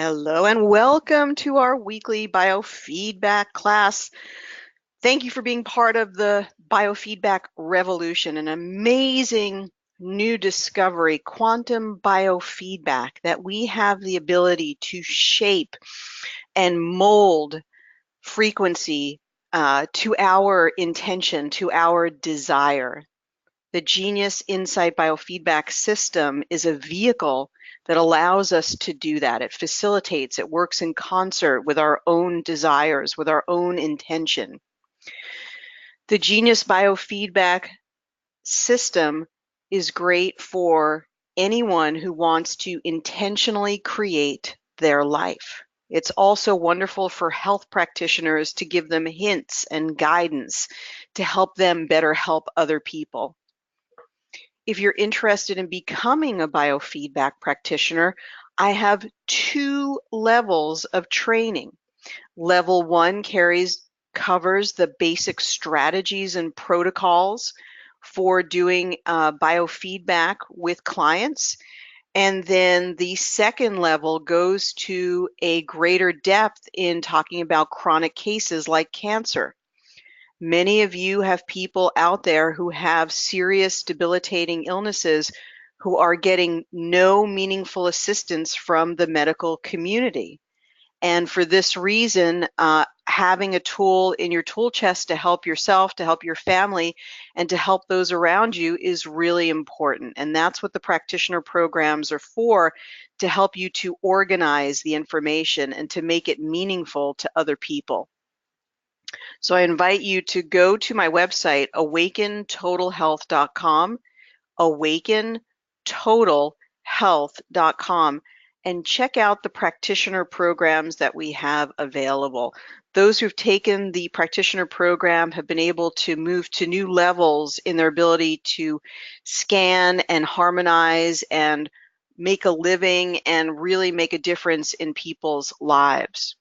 Hello and welcome to our weekly biofeedback class. Thank you for being part of the biofeedback revolution, an amazing new discovery, quantum biofeedback, that we have the ability to shape and mold frequency to our intention, to our desire. The Genius Insight Biofeedback System is a vehicle that allows us to do that. It facilitates, it works in concert with our own desires, with our own intention. The Genius Biofeedback System is great for anyone who wants to intentionally create their life. It's also wonderful for health practitioners to give them hints and guidance to help them better help other people. If you're interested in becoming a biofeedback practitioner, I have 2 levels of training. Level 1 covers the basic strategies and protocols for doing biofeedback with clients. And then the second level goes to a greater depth in talking about chronic cases like cancer. Many of you have people out there who have serious debilitating illnesses who are getting no meaningful assistance from the medical community. And for this reason, having a tool in your tool chest to help yourself, to help your family, and to help those around you is really important. And that's what the practitioner programs are for, to help you to organize the information and to make it meaningful to other people. So I invite you to go to my website, awakentotalhealth.com, awakentotalhealth.com, and check out the practitioner programs that we have available. Those who've taken the practitioner program have been able to move to new levels in their ability to scan and harmonize and make a living and really make a difference in people's lives.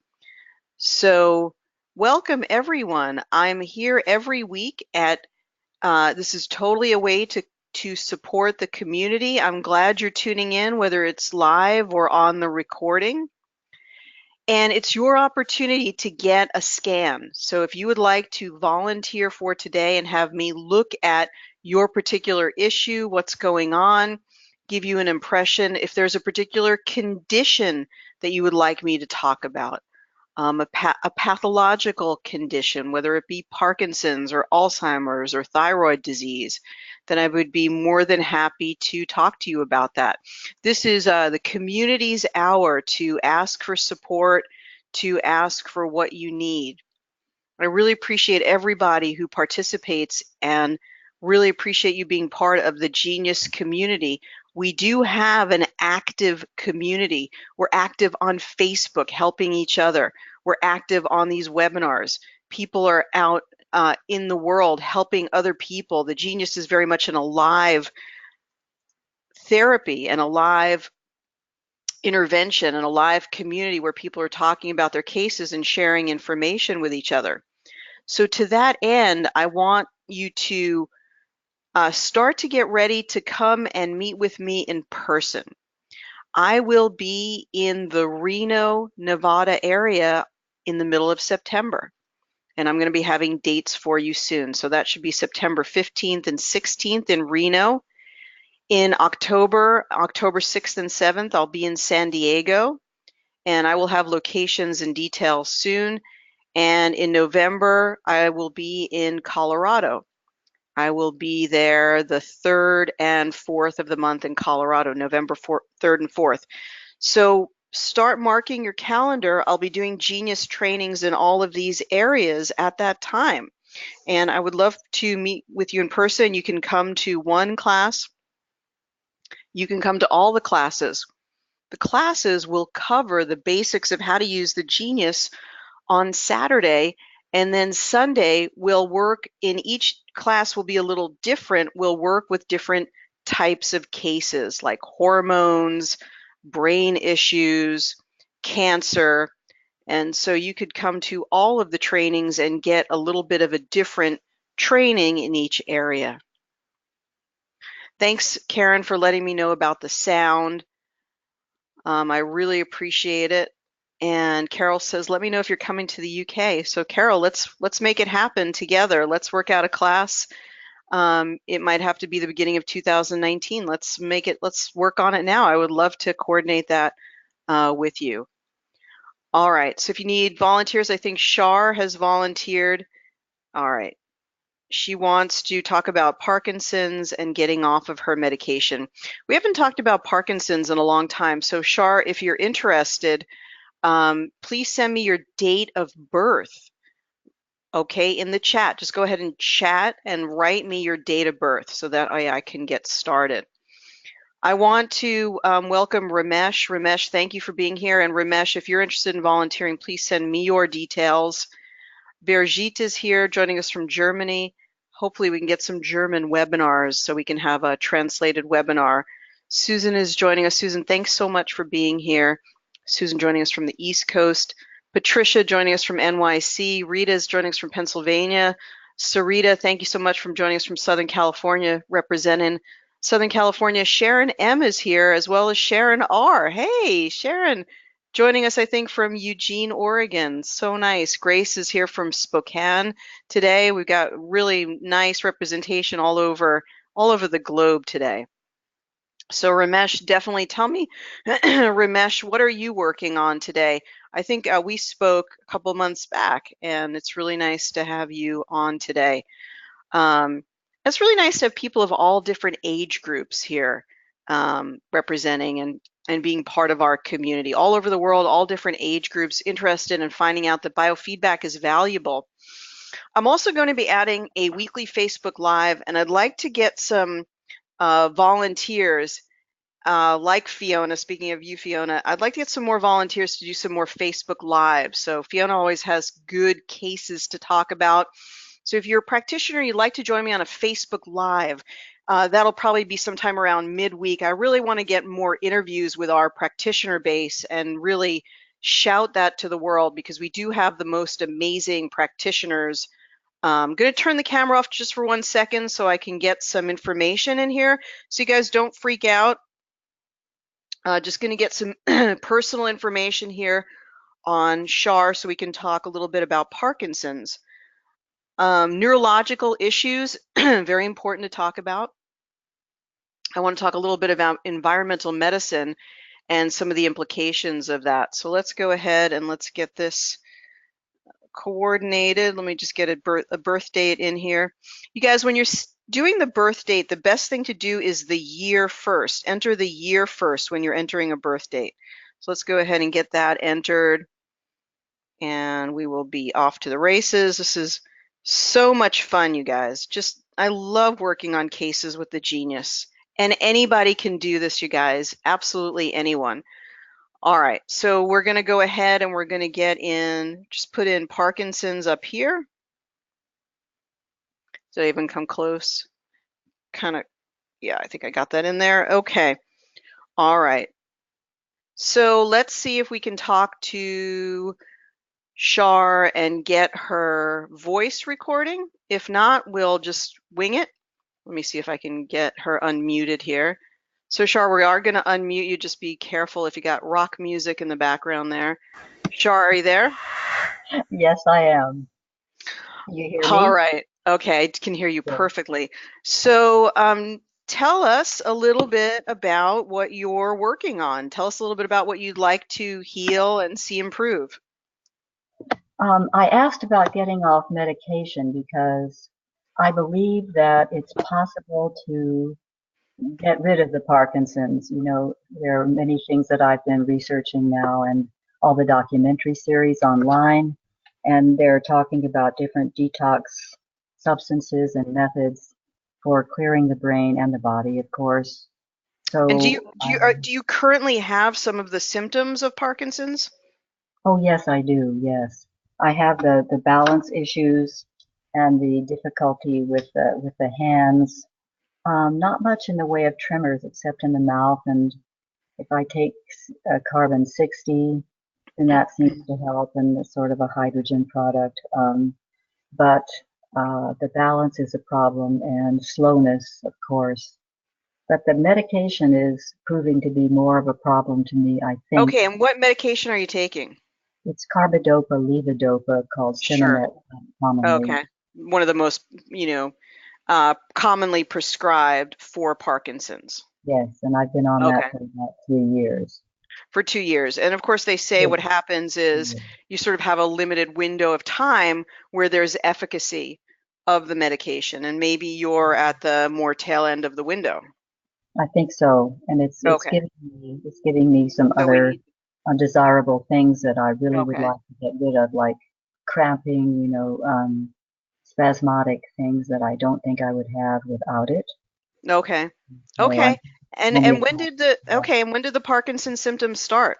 So welcome everyone. I'm here every week at, this is totally a way to support the community. I'm glad you're tuning in, whether it's live or on the recording. And it's your opportunity to get a scan. So if you would like to volunteer for today and have me look at your particular issue, what's going on, give you an impression, if there's a particular condition that you would like me to talk about, a pathological condition, whether it be Parkinson's or Alzheimer's or thyroid disease, then I would be more than happy to talk to you about that. This is the community's hour to ask for support, to ask for what you need. I really appreciate everybody who participates and really appreciate you being part of the Genius community. We do have an active community. We're active on Facebook, helping each other. We're active on these webinars. People are out in the world helping other people. The Genius is very much an alive therapy and a live intervention and a live community where people are talking about their cases and sharing information with each other. So to that end, I want you to start to get ready to come and meet with me in person. I will be in the Reno, Nevada area in the middle of September, and I'm going to be having dates for you soon. So that should be September 15th and 16th in Reno. In October 6th and 7th, I'll be in San Diego, and I will have locations and details soon. And in November, I will be in Colorado. I will be there the 3rd and 4th of the month in Colorado, November 3rd and 4th. So start marking your calendar. I'll be doing Genius trainings in all of these areas at that time. And I would love to meet with you in person. You can come to one class. You can come to all the classes. The classes will cover the basics of how to use the Genius on Saturday, and then Sunday we'll work in each class will be a little different. We'll work with different types of cases like hormones, brain issues, cancer. And so you could come to all of the trainings and get a little bit of a different training in each area. Thanks, Karen, for letting me know about the sound. I really appreciate it. And Carol says, let me know if you're coming to the UK. So Carol, let's make it happen together. Let's work out a class. It might have to be the beginning of 2019. Let's work on it now. I would love to coordinate that with you. All right, so if you need volunteers, I think Shar has volunteered. All right. She wants to talk about Parkinson's and getting off of her medication. We haven't talked about Parkinson's in a long time. So Shar, if you're interested, please send me your date of birth. Okay, in the chat. Just go ahead and chat and write me your date of birth so that I can get started. I want to welcome Ramesh. Ramesh, thank you for being here. And Ramesh, if you're interested in volunteering, please send me your details. Birgit is here joining us from Germany. Hopefully we can get some German webinars so we can have a translated webinar. Susan is joining us. Susan, thanks so much for being here. Susan joining us from the East Coast. Patricia joining us from NYC. Rita is joining us from Pennsylvania. Sarita, thank you so much for joining us from Southern California, representing Southern California. Sharon M is here, as well as Sharon R. Hey, Sharon, joining us, I think, from Eugene, Oregon. So nice. Grace is here from Spokane today. We've got really nice representation all over the globe today. So Ramesh, definitely tell me, Ramesh, what are you working on today? I think we spoke a couple months back, and it's really nice to have you on today. It's really nice to have people of all different age groups here representing and being part of our community all over the world, all different age groups interested in finding out that biofeedback is valuable. I'm also going to be adding a weekly Facebook Live, and I'd like to get some volunteers like Fiona. Speaking of you, Fiona, I'd like to get some more volunteers to do some more Facebook Lives. So Fiona always has good cases to talk about. So if you're a practitioner, you'd like to join me on a Facebook Live, that'll probably be sometime around midweek. I really want to get more interviews with our practitioner base and really shout that to the world, because we do have the most amazing practitioners. I'm going to turn the camera off just for 1 second so I can get some information in here so you guys don't freak out. Just going to get some personal information here on Shar so we can talk a little bit about Parkinson's. Neurological issues, very important to talk about. I want to talk a little bit about environmental medicine and some of the implications of that. So let's go ahead and let's get this coordinated. Let me just get a birth date in here. You guys, when you're doing the birth date, the best thing to do is the year first. Enter the year first when you're entering a birth date. So let's go ahead and get that entered, and we will be off to the races. This is so much fun, you guys. I love working on cases with the genius. And anybody can do this, you guys. Absolutely anyone. All right, so we're going to go ahead and we're going to get in, just put in Parkinson's up here. Did I even come close? Kind of, yeah, I think I got that in there. Okay. All right. So let's see if we can talk to Shar and get her voice recording. If not, we'll just wing it. Let me see if I can get her unmuted here. So Shar, we are going to unmute you. Just be careful if you got rock music in the background there. Shar, are you there? Yes, I am. You hear me? All right. Okay, I can hear you perfectly. So tell us a little bit about what you're working on. Tell us a little bit about what you'd like to heal and see improve. I asked about getting off medication because I believe that it's possible to get rid of the Parkinson's. You know, there are many things that I've been researching now and all the documentary series online, and they're talking about different detox substances and methods for clearing the brain and the body, of course. So, and do you currently have some of the symptoms of Parkinson's? oh yes, I do. Yes, I have the balance issues and the difficulty with the hands. Not much in the way of tremors except in the mouth, and if I take carbon 60, then that seems to help, and it's sort of a hydrogen product. But the balance is a problem, and slowness, of course. But the medication is proving to be more of a problem to me, I think. Okay, and what medication are you taking? It's carbidopa levodopa, called Sure. Sinemet commonly. Okay. One of the most, commonly prescribed for Parkinson's. Yes, and I've been on that Okay. for about 3 years. For 2 years. And of course, they say Yes, what happens is yes. you sort of have a limited window of time where there's efficacy of the medication, and maybe you're at the more tail end of the window. I think so, and Okay. it's giving me some So we other need, undesirable things that I really would okay. like to get rid of, like cramping, spasmodic things that I don't think I would have without it. Okay. So I'm Okay. And and when homeopathic. did the okay, and when did the Parkinson's symptoms start?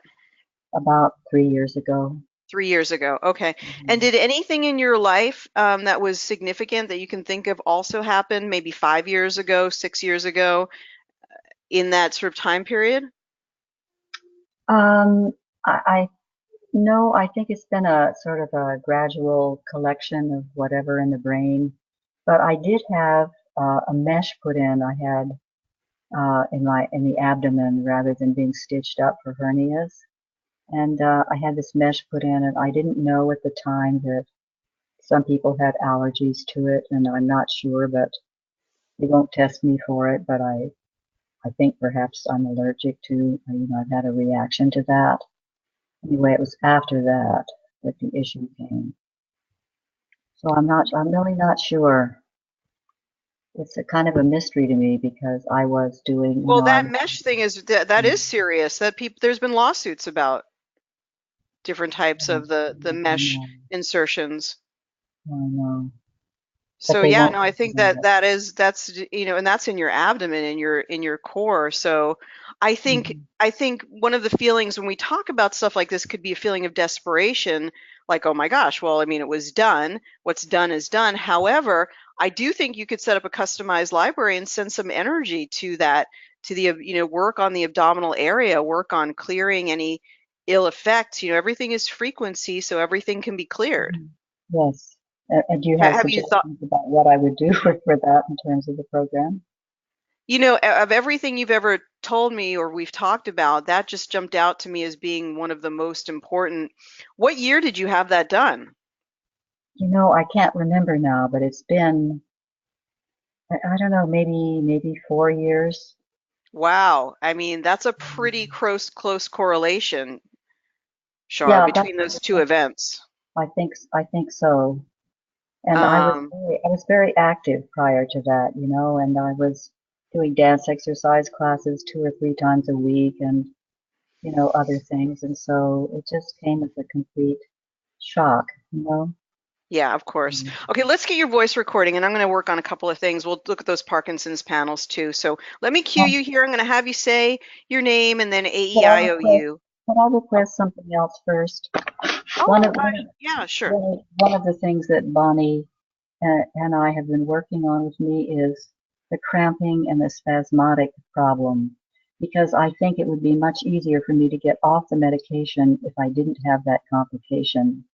About 3 years ago. 3 years ago. Okay. And Mhm. did anything in your life that was significant that you can think of also happen maybe 5 years ago, 6 years ago, in that sort of time period? Um, I no, I think it's been a sort of a gradual collection of whatever in the brain. But I did have a mesh put in. I had in the abdomen rather than being stitched up for hernias. And I had this mesh put in, and I didn't know at the time that some people had allergies to it, and I'm not sure, but they won't test me for it. But I think perhaps I'm allergic to, I've had a reaction to that. Anyway, it was after that that the issue came. So I'm really not sure. It's a kind of a mystery to me because I was doing, Well, I that was, mesh thing that is serious. That people there's been lawsuits about different types of the I mesh know, insertions. I know, but So they yeah, won't no, I tell think me that's and that's in your abdomen, in your core. So I think Mhm. I think one of the feelings when we talk about stuff like this could be a feeling of desperation, like, oh my gosh, well, I mean, it was done. What's done is done. However, I do think you could set up a customized library and send some energy to that, to the, work on the abdominal area, work on clearing any ill effects. Everything is frequency, so everything can be cleared. Mhm. Yes. And do you have Have you thought? suggestions about what I would do for that in terms of the program? Of everything you've ever told me or we've talked about, that just jumped out to me as being one of the most important. What year did you have that done? I can't remember now, but it's been, I don't know, maybe 4 years. Wow. I mean, that's a pretty Mm. close correlation, Shar, Yeah, that's, between those two events. I think so. And Um, I was very active prior to that, and I was doing dance exercise classes 2 or 3 times a week and, other things. And so it just came as a complete shock. yeah, of course. Mm. Okay, let's get your voice recording, and I'm going to work on a couple of things. We'll look at those Parkinson's panels too. So let me cue Um, you here. I'm going to have you say your name and then could I request, AEIOU. could I Oh, request something else first? One oh, of, one of, yeah, sure. one of the things that Bonnie and I have been working on with me is the cramping and the spasmodic problem, because I think it would be much easier for me to get off the medication if I didn't have that complication.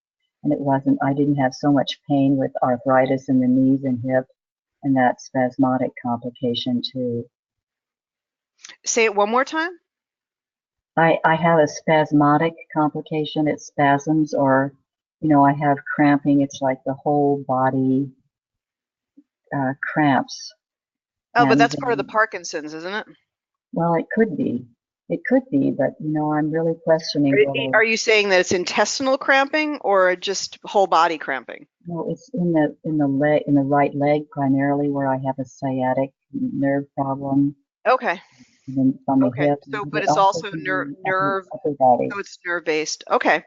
And I didn't have so much pain with arthritis in the knees and hip and that spasmodic complication too. Say it one more time. I have a spasmodic complication. It's spasms, or, I have cramping. It's like the whole body cramps. Oh, but And that's part of the Parkinson's, isn't it? well, it could be. It could be, but I'm really questioning whether, Are you saying that it's intestinal cramping or just whole body cramping? it's in the right leg primarily where I have a sciatic nerve problem, Okay. and then from the Okay. hip, So, but but it it's also also can be nerve, upper body. so it's nerve based. Okay.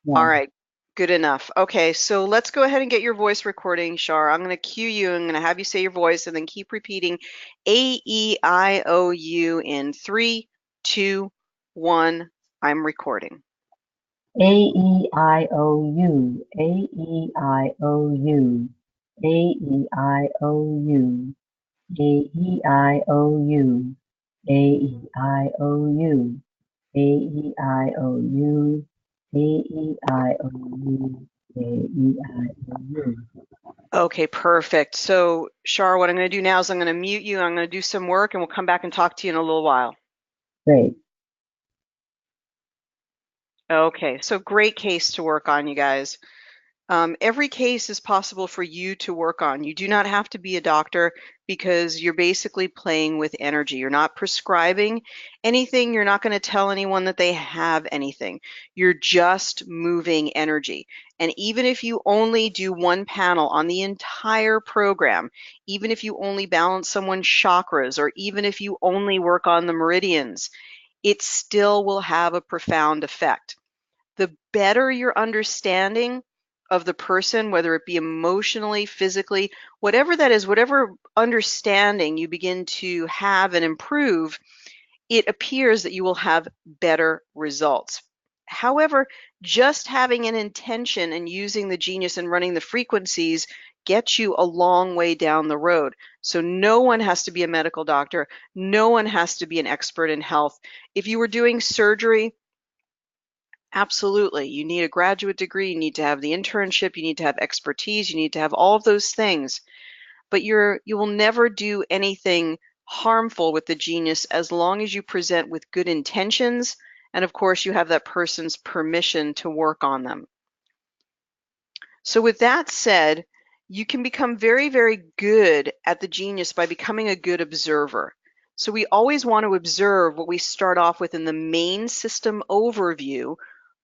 All Yeah. right. Good enough. Okay. So let's go ahead and get your voice recording, Shar. I'm going to cue you. I'm going to have you say your voice and then keep repeating AEIOU in 3, 2, 1. I'm recording. AEIOU, AEIOU, AEIOU, AEIOU, AEIOU, AEIOU, AEIOU, AEIOU. Okay, perfect. So, Shar, what I'm going to do now is I'm going to mute you. I'm going to do some work and we'll come back and talk to you in a little while. Great. Okay, so great case to work on, you guys. Every case is possible for you to work on. You do not have to be a doctor because you're basically playing with energy. You're not prescribing anything. You're not going to tell anyone that they have anything. You're just moving energy. And even if you only do one panel on the entire program, even if you only balance someone's chakras, or even if you only work on the meridians, it still will have a profound effect. The better your understanding of the person, whether it be emotionally, physically, whatever that is, whatever understanding you begin to have and improve, it appears that you will have better results. However, just having an intention and using the genius and running the frequencies gets you a long way down the road. So no one has to be a medical doctor. No one has to be an expert in health. If you were doing surgery, absolutely. You need a graduate degree, you need to have the internship, you need to have expertise, you need to have all of those things. But you will never do anything harmful with the genius as long as you present with good intentions, and of course you have that person's permission to work on them. So with that said, you can become very, very good at the genius by becoming a good observer. So we always want to observe what we start off with in the main system overview.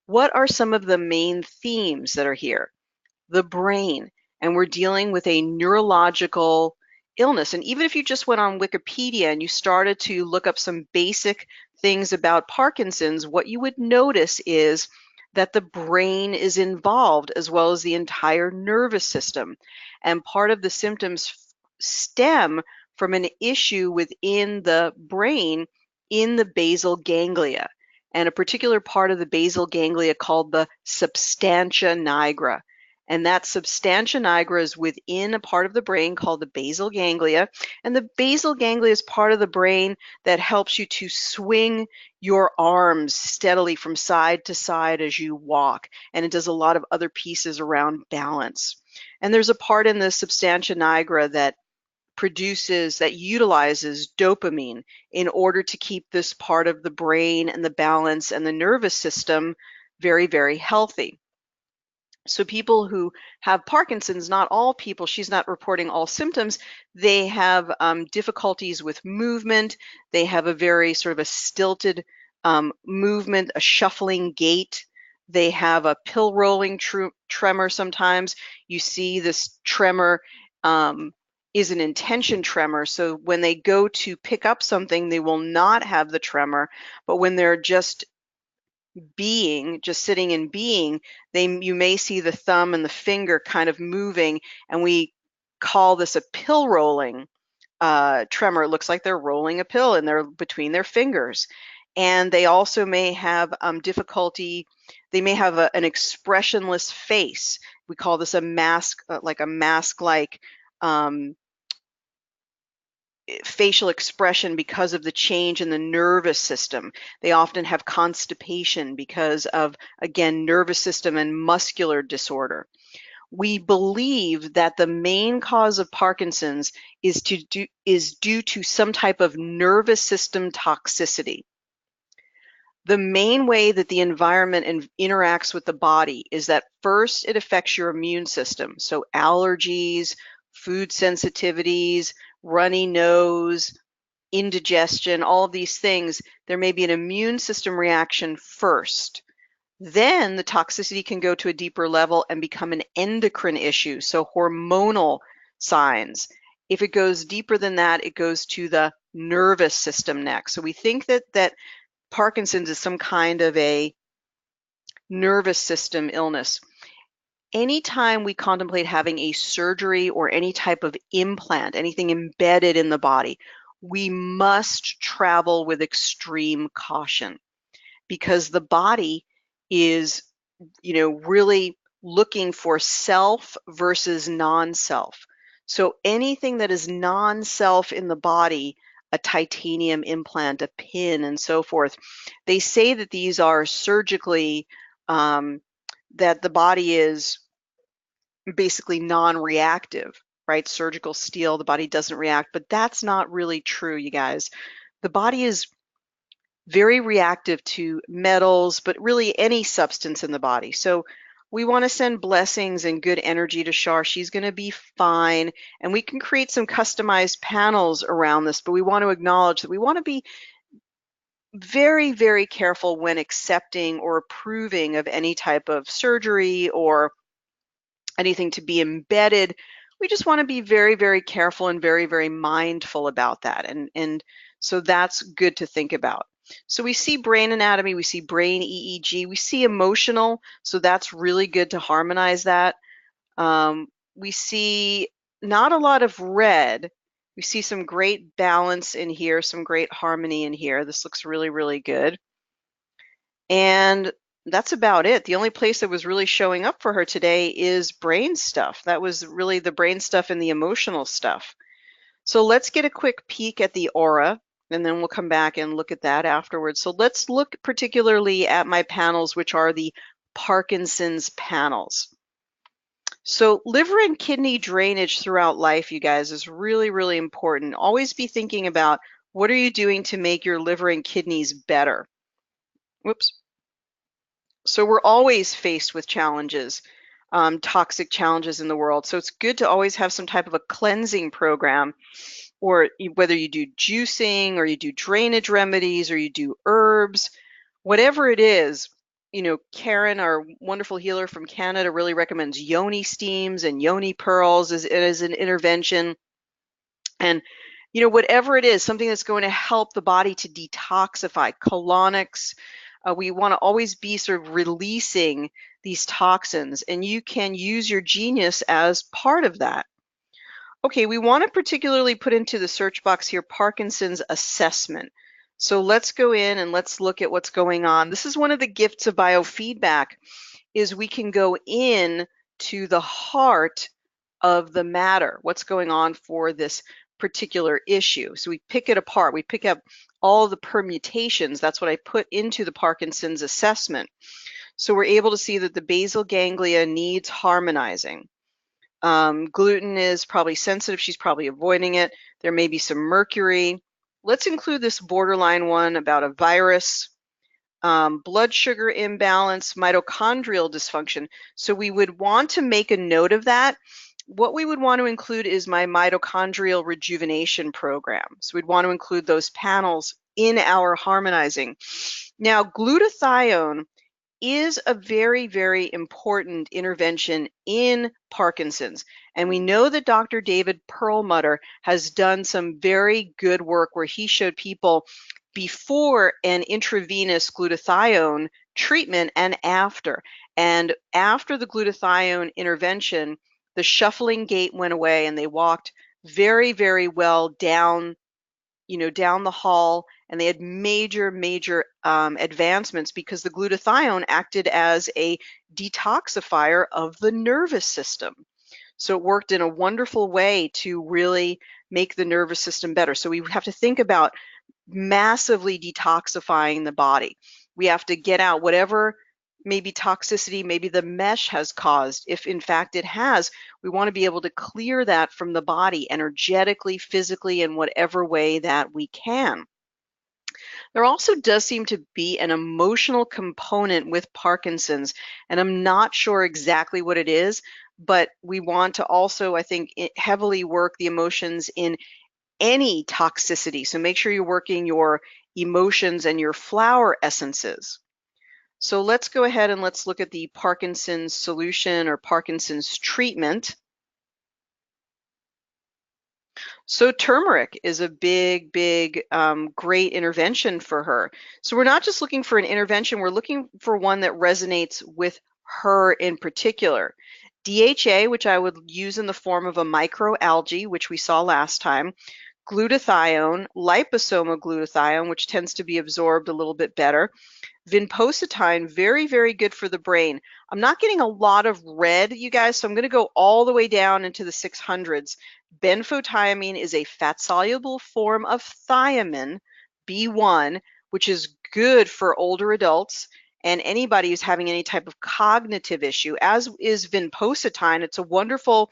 What are some of the main themes that are here? The brain, and we're dealing with a neurological illness. And even if you just went on Wikipedia and you started to look up some basic things about Parkinson's, what you would notice is that the brain is involved as well as the entire nervous system. And part of the symptoms stem from an issue within the brain in the basal ganglia, and a particular part of the basal ganglia called the substantia nigra. And that substantia nigra is within a part of the brain called the basal ganglia. And the basal ganglia is part of the brain that helps you to swing your arms steadily from side to side as you walk. And it does a lot of other pieces around balance. And there's a part in the substantia nigra that utilizes dopamine in order to keep this part of the brain and the balance and the nervous system very, very healthy. So people who have Parkinson's, not all people, she's not reporting all symptoms, they have difficulties with movement. They have a very sort of a stilted movement, a shuffling gait. They have a pill rolling tremor sometimes. You see this tremor is an intention tremor. So when they go to pick up something, they will not have the tremor. But when they're just sitting and being, you may see the thumb and the finger kind of moving, and we call this a pill rolling tremor. It looks like they're rolling a pill and they're between their fingers. And they also may have difficulty, they may have an expressionless face. We call this a mask, like a mask-like facial expression because of the change in the nervous system. They often have constipation because of, again, nervous system and muscular disorder. We believe that the main cause of Parkinson's is due to some type of nervous system toxicity. The main way that the environment interacts with the body is that first it affects your immune system. So allergies, food sensitivities, runny nose, indigestion, all of these things, there may be an immune system reaction first. Then the toxicity can go to a deeper level and become an endocrine issue, so hormonal signs. If it goes deeper than that, it goes to the nervous system next. So we think that Parkinson's is some kind of a nervous system illness. Anytime we contemplate having a surgery or any type of implant, anything embedded in the body, we must travel with extreme caution, because the body is, really looking for self versus non-self. So anything that is non-self in the body, a titanium implant, a pin, and so forth, they say that these are surgically, that the body is basically non-reactive, right? Surgical steel, the body doesn't react, but that's not really true, you guys. The body is very reactive to metals, but really any substance in the body. So we want to send blessings and good energy to Shar. She's going to be fine. And we can create some customized panels around this, but we want to acknowledge that we want to be very, very careful when accepting or approving of any type of surgery or anything to be embedded. We just want to be very, very careful and very, very mindful about that. And so that's good to think about. So we see brain anatomy, we see brain EEG, we see emotional. So that's really good to harmonize that. We see not a lot of red. We see some great balance in here, some great harmony in here. This looks really, really good. And that's about it. The only place that was really showing up for her today is brain stuff. That was really the brain stuff and the emotional stuff. So let's get a quick peek at the aura, and then we'll come back and look at that afterwards. So let's look particularly at my panels, which are the Parkinson's panels. So liver and kidney drainage throughout life, you guys, is really, really important. Always be thinking about what are you doing to make your liver and kidneys better. Whoops. So we're always faced with challenges, toxic challenges in the world. So it's good to always have some type of a cleansing program, or whether you do juicing or you do drainage remedies or you do herbs, whatever it is. You know, Karen, our wonderful healer from Canada, really recommends yoni steams and yoni pearls as an intervention. And, you know, whatever it is, something that's going to help the body to detoxify, colonics. We want to always be sort of releasing these toxins, and you can use your genius as part of that. Okay, we want to particularly put into the search box here Parkinson's assessment. So let's go in and let's look at what's going on. This is one of the gifts of biofeedback, is we can go in to the heart of the matter, what's going on for this particular issue. So we pick it apart. We pick up all the permutations. That's what I put into the Parkinson's assessment. So we're able to see that the basal ganglia needs harmonizing. Gluten is probably sensitive. She's probably avoiding it. There may be some mercury. Let's include this borderline one about a virus. Blood sugar imbalance, mitochondrial dysfunction. So we would want to make a note of that. What we would want to include is my mitochondrial rejuvenation program. So we'd want to include those panels in our harmonizing. Now, glutathione is a very, very important intervention in Parkinson's. And we know that Dr. David Perlmutter has done some very good work where he showed people before an intravenous glutathione treatment and after. And after the glutathione intervention, the shuffling gait went away and they walked very, very well down, down the hall, and they had major advancements because the glutathione acted as a detoxifier of the nervous system. So it worked in a wonderful way to really make the nervous system better. So we have to think about massively detoxifying the body. We have to get out whatever maybe toxicity, maybe the mesh has caused. If in fact it has, we want to be able to clear that from the body energetically, physically, in whatever way that we can. There also does seem to be an emotional component with Parkinson's, and I'm not sure exactly what it is, but we want to also, I think, heavily work the emotions in any toxicity. So make sure you're working your emotions and your flower essences. So let's go ahead and let's look at the Parkinson's solution or Parkinson's treatment. So turmeric is a big, great intervention for her. So we're not just looking for an intervention, we're looking for one that resonates with her in particular. DHA, which I would use in the form of a microalgae, which we saw last time, glutathione, liposomal glutathione, which tends to be absorbed a little bit better. Benfotiamine, very good for the brain. I'm not getting a lot of red, you guys, so I'm going to go all the way down into the 600s. Benfotiamine is a fat-soluble form of thiamine, B1, which is good for older adults. and anybody who's having any type of cognitive issue, as is Benfotiamine. It's a wonderful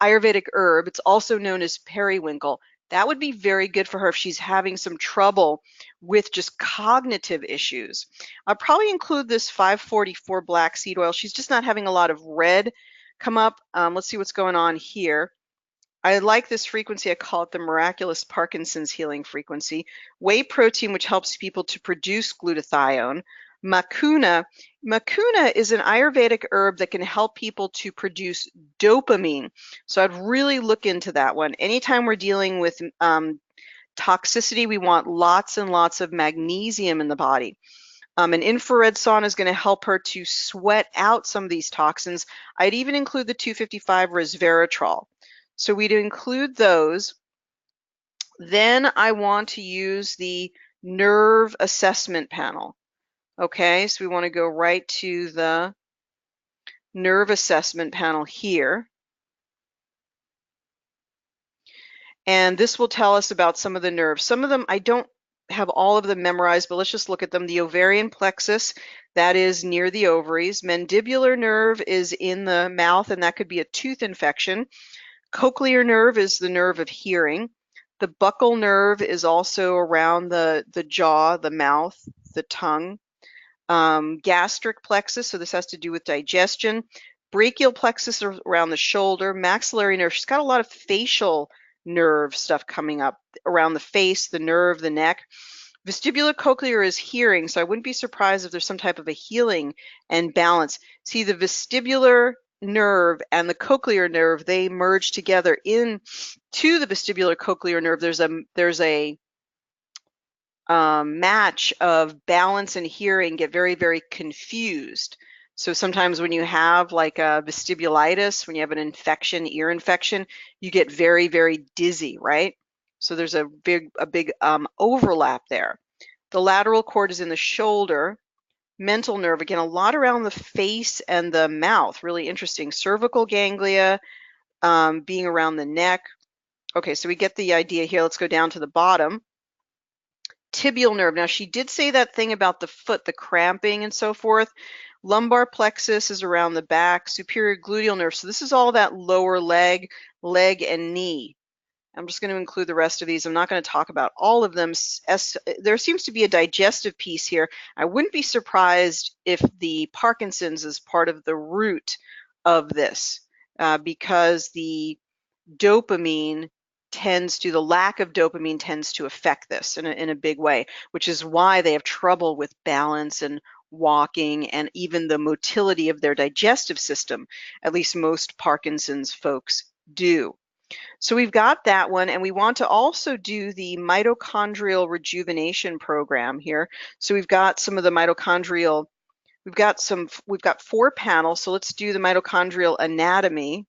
Ayurvedic herb. It's also known as periwinkle. That would be very good for her if she's having some trouble with just cognitive issues. I'll probably include this 544 black seed oil. She's just not having a lot of red come up. Let's see what's going on here. I like this frequency. I call it the miraculous Parkinson's healing frequency. Whey protein, which helps people to produce glutathione. Mucuna. Mucuna is an Ayurvedic herb that can help people to produce dopamine. So I'd really look into that one. Anytime we're dealing with toxicity, we want lots and lots of magnesium in the body. An infrared sauna is going to help her to sweat out some of these toxins. I'd even include the 255 resveratrol. So we'd include those. Then I want to use the nerve assessment panel. Okay, so we want to go right to the nerve assessment panel here. And this will tell us about some of the nerves. Some of them, I don't have all of them memorized, but let's just look at them. The ovarian plexus, that is near the ovaries. Mandibular nerve is in the mouth, and that could be a tooth infection. Cochlear nerve is the nerve of hearing. The buccal nerve is also around the jaw, the mouth, the tongue. Gastric plexus, so this has to do with digestion. Brachial plexus around the shoulder. Maxillary nerve, she's got a lot of facial nerve stuff coming up around the face, the nerve, the neck. Vestibular cochlear is hearing, so I wouldn't be surprised if there's some type of a healing and balance. See, the vestibular nerve and the cochlear nerve, they merge together into the vestibular cochlear nerve. There's a match of balance and hearing get very, very confused. So sometimes when you have like a vestibulitis, when you have an infection, ear infection, you get very, very dizzy, right? So there's a big overlap there. The lateral cord is in the shoulder. Mental nerve, again, a lot around the face and the mouth, really interesting. Cervical ganglia being around the neck. Okay, so we get the idea here. Let's go down to the bottom. Tibial nerve. Now, she did say that thing about the foot, the cramping and so forth. Lumbar plexus is around the back. Superior gluteal nerve. So this is all that lower leg, and knee. I'm just going to include the rest of these. I'm not going to talk about all of them. There seems to be a digestive piece here. I wouldn't be surprised if the Parkinson's is part of the root of this because the lack of dopamine tends to affect this in a big way, which is why they have trouble with balance and walking and even the motility of their digestive system. At least most Parkinson's folks do. So we've got that one, and we want to also do the mitochondrial rejuvenation program here. So we've got some of the mitochondrial, we've got 4 panels, so let's do the mitochondrial anatomy.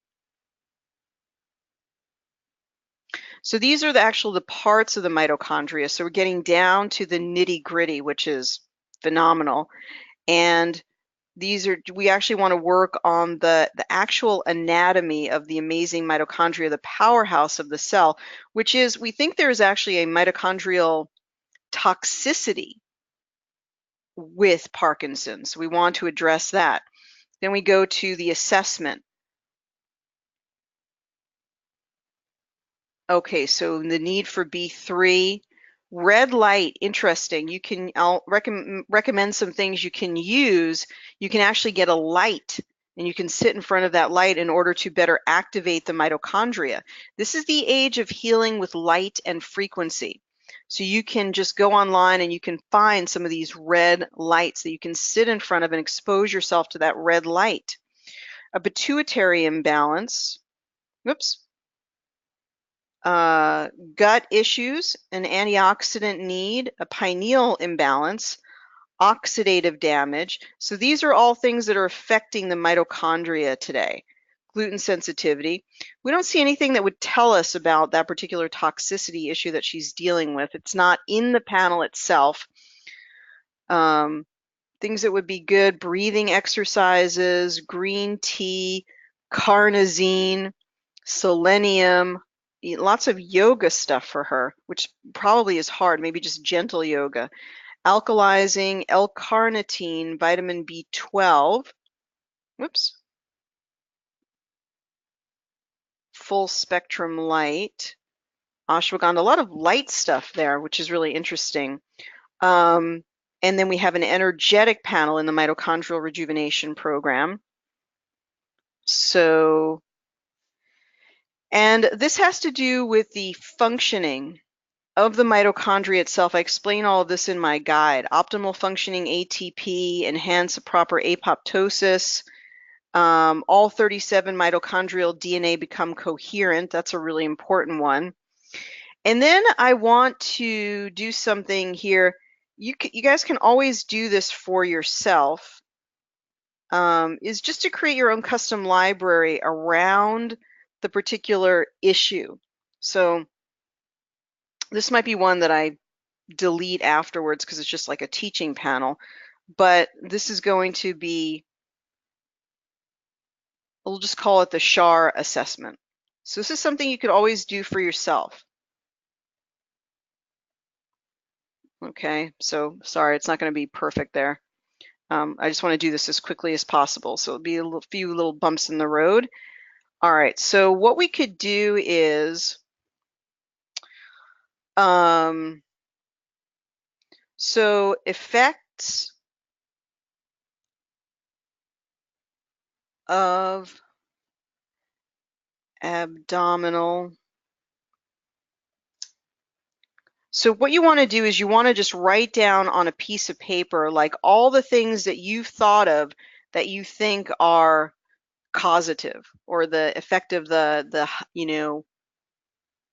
So these are the parts of the mitochondria. So we're getting down to the nitty-gritty, which is phenomenal. And we actually want to work on the actual anatomy of the amazing mitochondria, the powerhouse of the cell, which is, we think there's actually a mitochondrial toxicity with Parkinson's. We want to address that. Then we go to the assessment. Okay, so the need for B3. Red light, interesting. I'll recommend some things you can use. You can actually get a light and you can sit in front of that light in order to better activate the mitochondria. This is the age of healing with light and frequency. So you can just go online and you can find some of these red lights that you can sit in front of and expose yourself to that red light. A pituitary imbalance. Whoops. Gut issues, an antioxidant need, a pineal imbalance, oxidative damage. So these are all things that are affecting the mitochondria today. Gluten sensitivity. We don't see anything that would tell us about that particular toxicity issue that she's dealing with. It's not in the panel itself. Things that would be good, breathing exercises, green tea, carnosine, selenium, lots of yoga stuff for her, which probably is hard, maybe just gentle yoga. alkalizing L-carnitine, vitamin B12, whoops, full spectrum light, ashwagandha, a lot of light stuff there, which is really interesting. And then we have an energetic panel in the mitochondrial rejuvenation program. So, and this has to do with the functioning of the mitochondria itself. I explain all of this in my guide. Optimal functioning ATP, enhance proper apoptosis. All 37 mitochondrial DNA become coherent. That's a really important one. And then I want to do something here. You guys can always do this for yourself. Is just to create your own custom library around the particular issue. So this might be one that I delete afterwards because it's just like a teaching panel, but this is going to be, we'll just call it the SHAR assessment. So this is something you could always do for yourself. Okay, so sorry, it's not going to be perfect there. I just want to do this as quickly as possible, so it'll be a few little bumps in the road. All right, so what we could do is, so effects of abdominal. So what you want to do is you want to just write down on a piece of paper like all the things that you've thought of that you think are causative, or the effect of the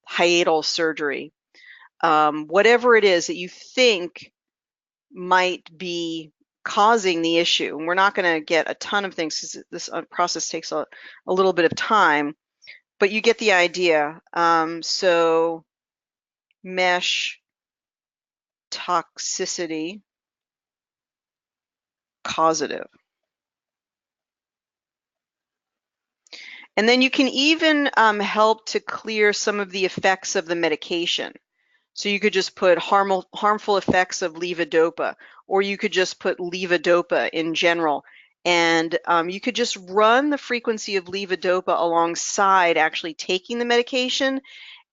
hiatal surgery, whatever it is that you think might be causing the issue. And we're not going to get a ton of things because this process takes a little bit of time, but you get the idea. So mesh toxicity causative. And then you can even help to clear some of the effects of the medication. So you could just put harmful effects of levodopa, or you could just put levodopa in general. And you could just run the frequency of levodopa alongside actually taking the medication.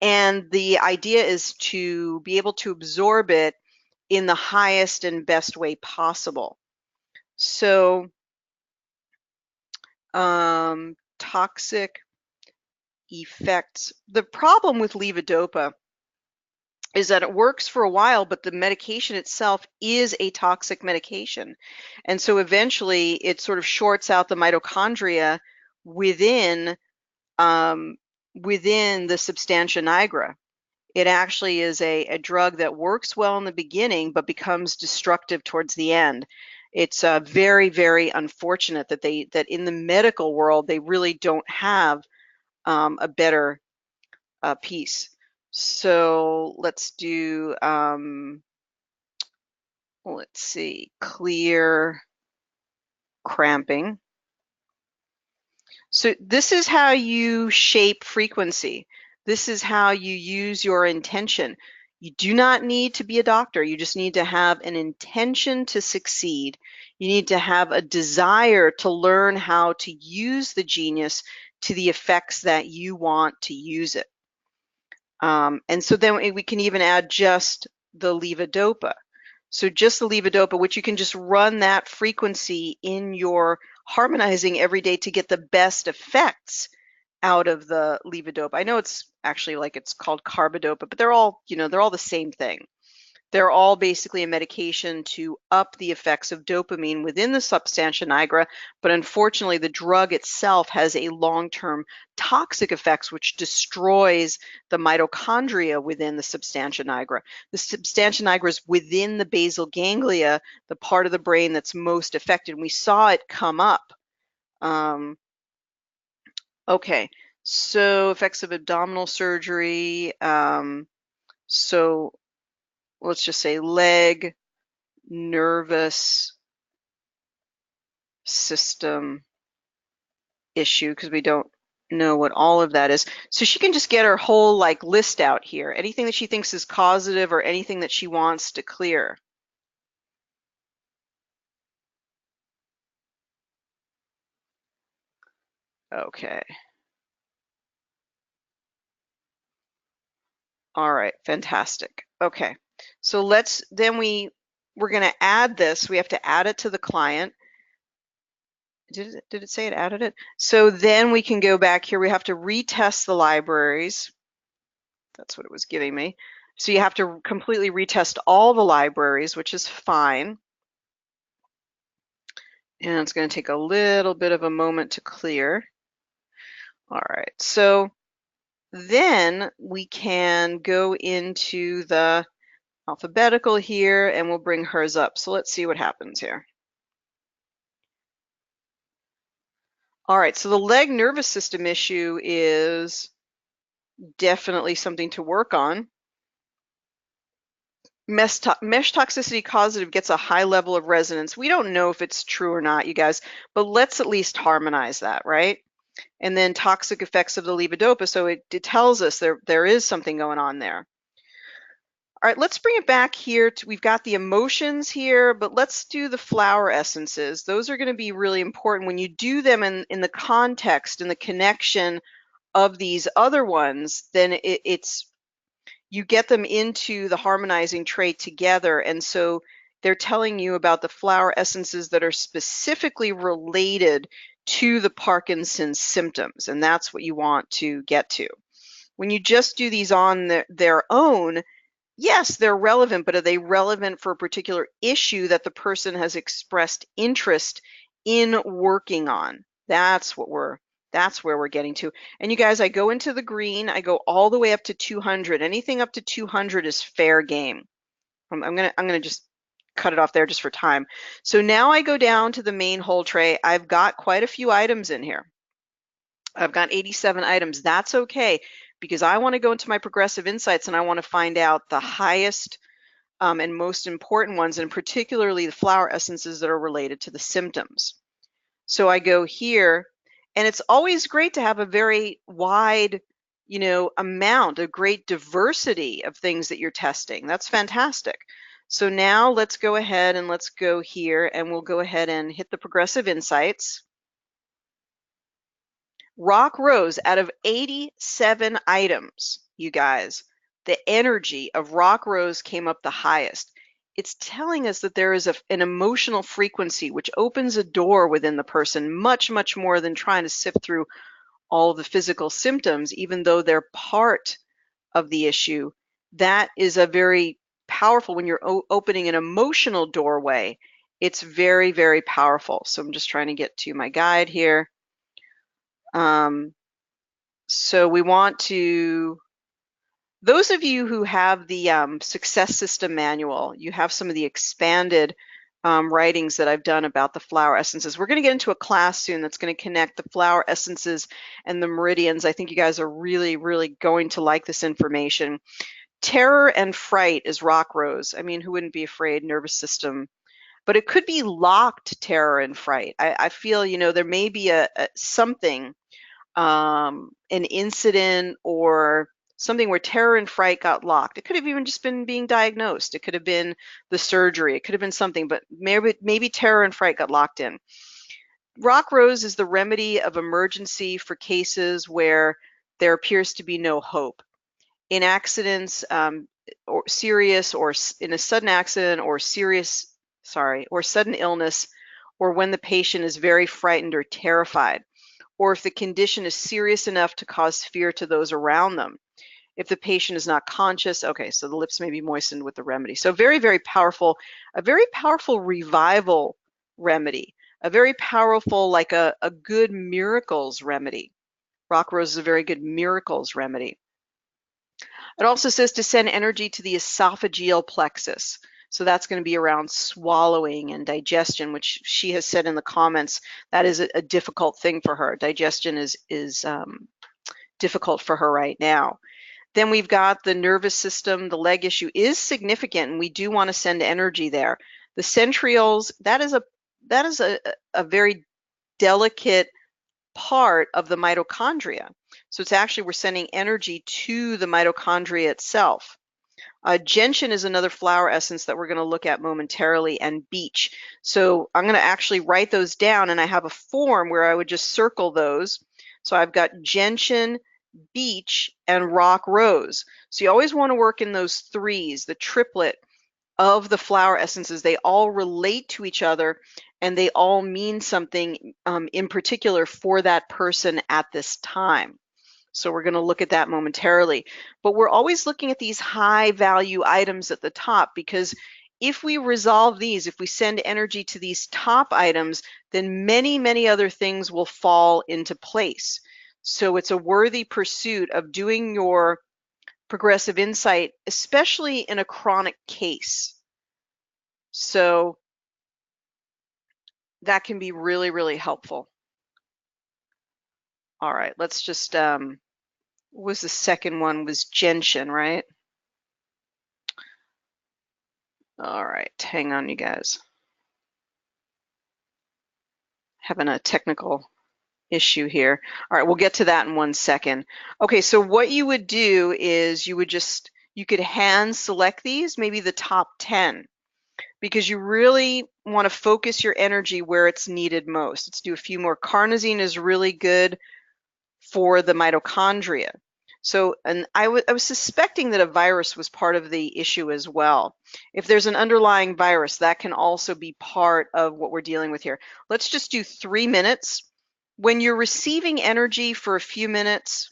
And the idea is to be able to absorb it in the highest and best way possible. So toxic effects. The problem with levodopa is that it works for a while, but the medication itself is a toxic medication. And so eventually it sort of shorts out the mitochondria within, within the substantia nigra. It actually is a drug that works well in the beginning, but becomes destructive towards the end. It's very, very unfortunate that that in the medical world, they really don't have a better piece. So let's do, let's see, clear cramping. So this is how you shape frequency. This is how you use your intention. You do not need to be a doctor. You just need to have an intention to succeed. You need to have a desire to learn how to use the genius to the effects that you want to use it. And so then we can even add just the levodopa. So just the levodopa, which you can just run that frequency in your harmonizing every day to get the best effects out of the levodopa. I know it's actually like it's called carbidopa, but they're all, they're all the same thing. They're all basically a medication to up the effects of dopamine within the substantia nigra, but unfortunately the drug itself has a long-term toxic effects which destroys the mitochondria within the substantia nigra. The substantia nigra is within the basal ganglia, the part of the brain that's most affected. And we saw it come up. Okay, so effects of abdominal surgery. So let's just say leg, nervous system issue, because we don't know what all of that is. So she can just get her whole list out here. Anything that she thinks is causative or anything that she wants to clear. Okay. All right, fantastic. Okay, so we're going to add this. We have to add it to the client. Did it say it added it? So then we can go back here. We have to retest the libraries. That's what it was giving me. So you have to completely retest all the libraries, which is fine. And it's going to take a little bit of a moment to clear. All right, so then we can go into the alphabetical here and we'll bring hers up. So let's see what happens here. All right, so the leg nervous system issue is definitely something to work on. Mesh toxicity causative gets a high level of resonance. We don't know if it's true or not, you guys, but let's at least harmonize that, right? And then toxic effects of the levodopa. So it tells us there is something going on there. All right, let's bring it back here. We've got the emotions here, but let's do the flower essences. Those are going to be really important when you do them in the context and the connection of these other ones. Then you get them into the harmonizing trait together, and so they're telling you about the flower essences that are specifically related to the Parkinson's symptoms, and that's what you want to get to. When you just do these on their own, yes, they're relevant, but are they relevant for a particular issue that the person has expressed interest in working on? That's where we're getting to. And you guys, I go into the green, I go all the way up to 200. Anything up to 200 is fair game. I'm gonna just cut it off there just for time. So now I go down to the main whole tray. I've got quite a few items in here. I've got 87 items. That's okay, because I want to go into my progressive insights and I want to find out the highest and most important ones, and particularly the flower essences that are related to the symptoms. So I go here, and it's always great to have a very wide, amount, a great diversity of things that you're testing. That's fantastic. So now let's go ahead and let's go here, and we'll go ahead and hit the progressive insights. Rock Rose, out of 87 items, you guys, the energy of Rock Rose came up the highest. It's telling us that there is an emotional frequency which opens a door within the person much, much more than trying to sift through all the physical symptoms, even though they're part of the issue. That is a very powerful, when you're opening an emotional doorway, it's very, very powerful. So I'm just trying to get to my guide here. So we want to, those of you who have the Success System Manual, you have some of the expanded writings that I've done about the flower essences. We're going to get into a class soon that's going to connect the flower essences and the meridians. I think you guys are really, really going to like this information. Terror and fright is Rock Rose. I mean, who wouldn't be afraid? Nervous system. But it could be locked terror and fright. I feel, there may be something, an incident or something where terror and fright got locked. It could have even just been being diagnosed. It could have been the surgery. It could have been something, but maybe terror and fright got locked in. Rock Rose is the remedy of emergency for cases where there appears to be no hope. In accidents, or serious, or in a sudden accident, or or sudden illness, or when the patient is very frightened or terrified, or if the condition is serious enough to cause fear to those around them. If the patient is not conscious, okay, so the lips may be moistened with the remedy. So very, very powerful, a very powerful revival remedy, a very powerful, like a good miracles remedy. Rock Rose is a very good miracles remedy. It also says to send energy to the esophageal plexus. So that's going to be around swallowing and digestion, which she has said in the comments, that is a difficult thing for her. Digestion is difficult for her right now. Then we've got the nervous system. The leg issue is significant, and we do want to send energy there. The centrioles, that is a very delicate part of the mitochondria. So it's actually, we're sending energy to the mitochondria itself. Gentian is another flower essence that we're going to look at momentarily, and beech. So I'm going to actually write those down, and I have a form where I would just circle those. So I've got gentian, beech, and rock rose. So you always want to work in those threes, the triplet of the flower essences. They all relate to each other and they all mean something in particular for that person at this time. So we're going to look at that momentarily. But we're always looking at these high value items at the top, because if we resolve these, if we send energy to these top items, then many, many other things will fall into place. So it's a worthy pursuit of doing your progressive insight, especially in a chronic case. So that can be really, really helpful. All right, let's just, what was the second one? Was gentian, right? All right, hang on, you guys. Having a technical issue here. All right, we'll get to that in 1 second. Okay, so what you would do is you could hand select these, maybe the top 10, because you really want to focus your energy where it's needed most. Let's do a few more. Carnosine is really good for the mitochondria. So, and I was suspecting that a virus was part of the issue as well. If there's an underlying virus, that can also be part of what we're dealing with here. Let's just do 3 minutes. When you're receiving energy for a few minutes,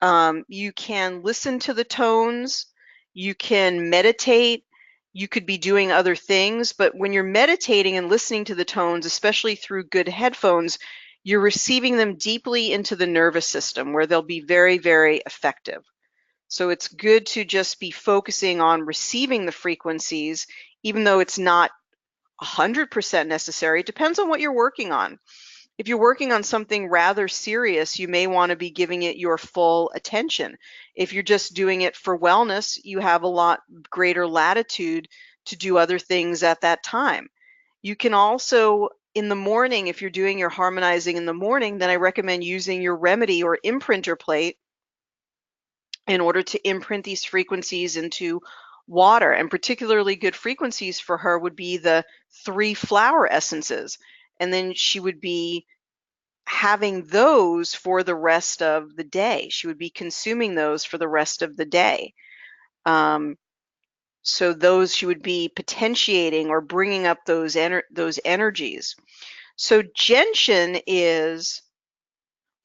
you can listen to the tones, you can meditate, you could be doing other things, but when you're meditating and listening to the tones, especially through good headphones, you're receiving them deeply into the nervous system where they'll be very, very effective. So it's good to just be focusing on receiving the frequencies, even though it's not 100% necessary. It depends on what you're working on. If you're working on something rather serious, you may want to be giving it your full attention. If you're just doing it for wellness, you have a lot greater latitude to do other things at that time. You can also, in the morning, if you're doing your harmonizing in the morning, then I recommend using your remedy or imprinter plate in order to imprint these frequencies into water. And particularly good frequencies for her would be the 3 flower essences. And then she would be having those for the rest of the day. She would be consuming those for the rest of the day. So those she would be potentiating or bringing up those energies. So gentian is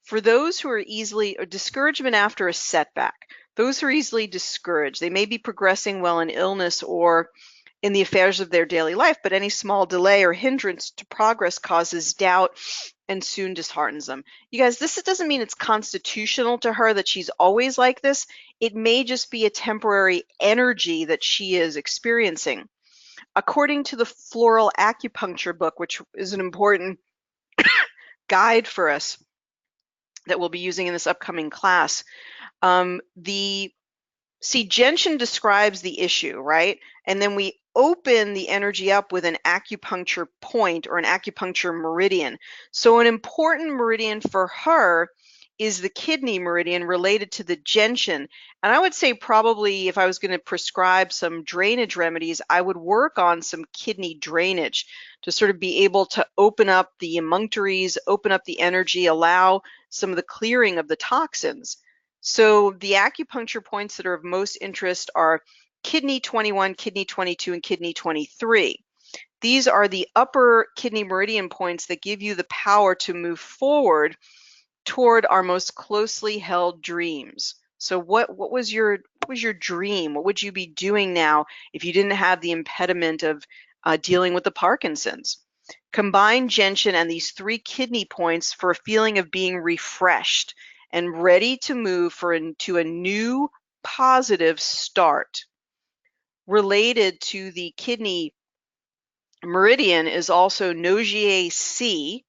for those who are easily, or discouragement after a setback. Those who are easily discouraged. They may be progressing well in illness or in the affairs of their daily life, but any small delay or hindrance to progress causes doubt and soon disheartens them. You guys, this doesn't mean it's constitutional to her that she's always like this. It may just be a temporary energy that she is experiencing. According to the Floral Acupuncture book, which is an important guide for us that we'll be using in this upcoming class, gentian describes the issue, right? And then we open the energy up with an acupuncture point or an acupuncture meridian. So an important meridian for her is the kidney meridian related to the gentian. And I would say probably if I was going to prescribe some drainage remedies, I would work on some kidney drainage to sort of be able to open up the emunctories, open up the energy, allow some of the clearing of the toxins. So the acupuncture points that are of most interest are kidney 21, kidney 22, and kidney 23. These are the upper kidney meridian points that give you the power to move forward toward our most closely held dreams. So what was your dream? What would you be doing now if you didn't have the impediment of dealing with the Parkinson's? Combine gentian and these 3 kidney points for a feeling of being refreshed and ready to move to a new positive start. Related to the kidney meridian is also Nogier C,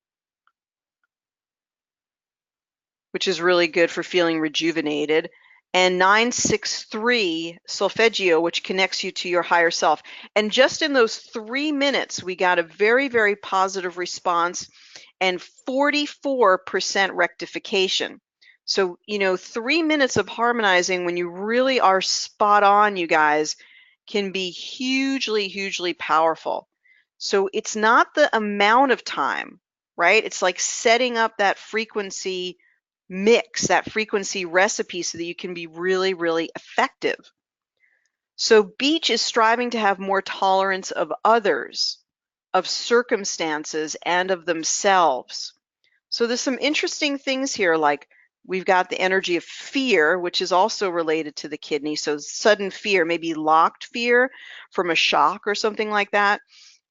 which is really good for feeling rejuvenated, and 963 solfeggio, which connects you to your higher self. And just in those 3 minutes, we got a very, very positive response and 44% rectification. So, 3 minutes of harmonizing when you really are spot on, you guys, can be hugely, hugely powerful. So it's not the amount of time, right? It's like setting up that frequency mix, that frequency recipe so that you can be really, really effective. So Beach is striving to have more tolerance of others, of circumstances, and of themselves. So there's some interesting things here, like we've got the energy of fear, which is also related to the kidney. So sudden fear, maybe locked fear from a shock or something like that.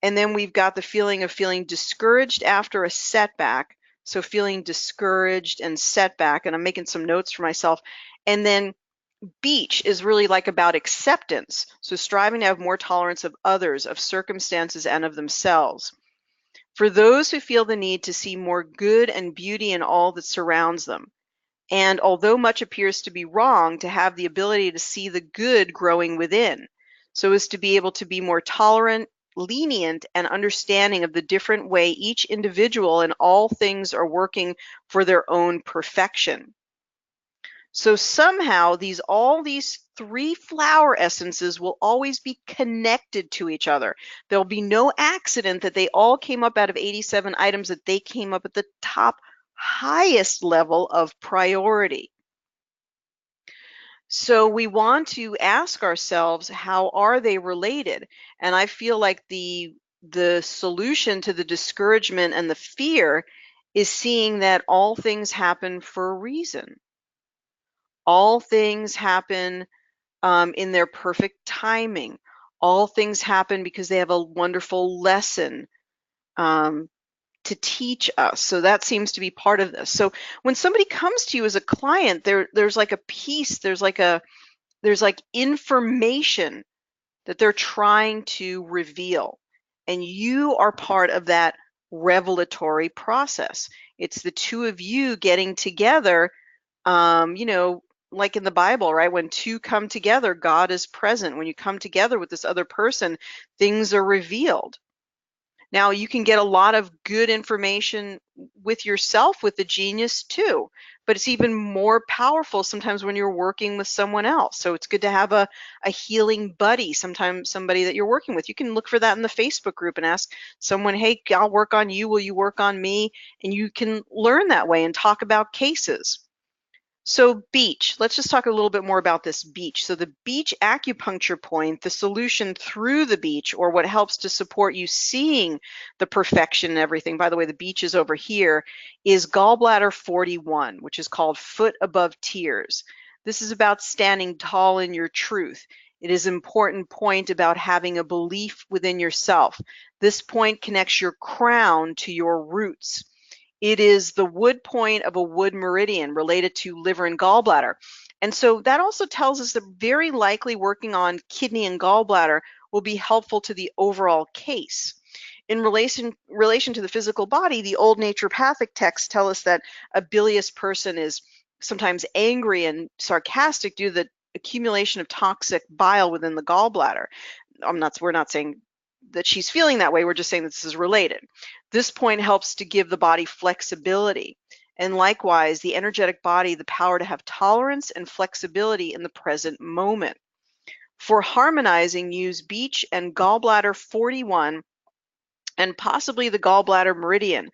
And then we've got the feeling of feeling discouraged after a setback. So feeling discouraged and setback, and I'm making some notes for myself. And then Beach is really like about acceptance. So striving to have more tolerance of others, of circumstances, and of themselves. For those who feel the need to see more good and beauty in all that surrounds them. And although much appears to be wrong, to have the ability to see the good growing within, so as to be able to be more tolerant, lenient, and understanding of the different way each individual and all things are working for their own perfection. So somehow all these three flower essences will always be connected to each other. There'll be no accident that they all came up out of 87 items, that they came up at the top highest level of priority. So we want to ask ourselves, how are they related? And I feel like the solution to the discouragement and the fear is seeing that all things happen for a reason. All things happen in their perfect timing. All things happen because they have a wonderful lesson to teach us. So that seems to be part of this. So when somebody comes to you as a client, there's like a piece, there's like information that they're trying to reveal. And you are part of that revelatory process. It's the two of you getting together, you know, like in the Bible, right? When two come together, God is present. When you come together with this other person, things are revealed. Now, you can get a lot of good information with yourself with the genius too, but it's even more powerful sometimes when you're working with someone else. So it's good to have a healing buddy, sometimes somebody that you're working with. You can look for that in the Facebook group and ask someone, hey, I'll work on you. Will you work on me? And you can learn that way and talk about cases. So Beach, let's just talk a little bit more about this Beach. So the Beach acupuncture point, the solution through the Beach, or what helps to support you seeing the perfection and everything, by the way, the Beach is over here, is Gallbladder 41, which is called Foot Above Tears. This is about standing tall in your truth. It is an important point about having a belief within yourself. This point connects your crown to your roots. It is the wood point of a wood meridian related to liver and gallbladder. And so that also tells us that very likely working on kidney and gallbladder will be helpful to the overall case. In relation to the physical body, the old naturopathic texts tell us that a bilious person is sometimes angry and sarcastic due to the accumulation of toxic bile within the gallbladder. We're not saying that she's feeling that way. We're just saying that this is related. This point helps to give the body flexibility. And likewise, the energetic body, the power to have tolerance and flexibility in the present moment. For harmonizing, use Beach and Gallbladder 41 and possibly the Gallbladder Meridian.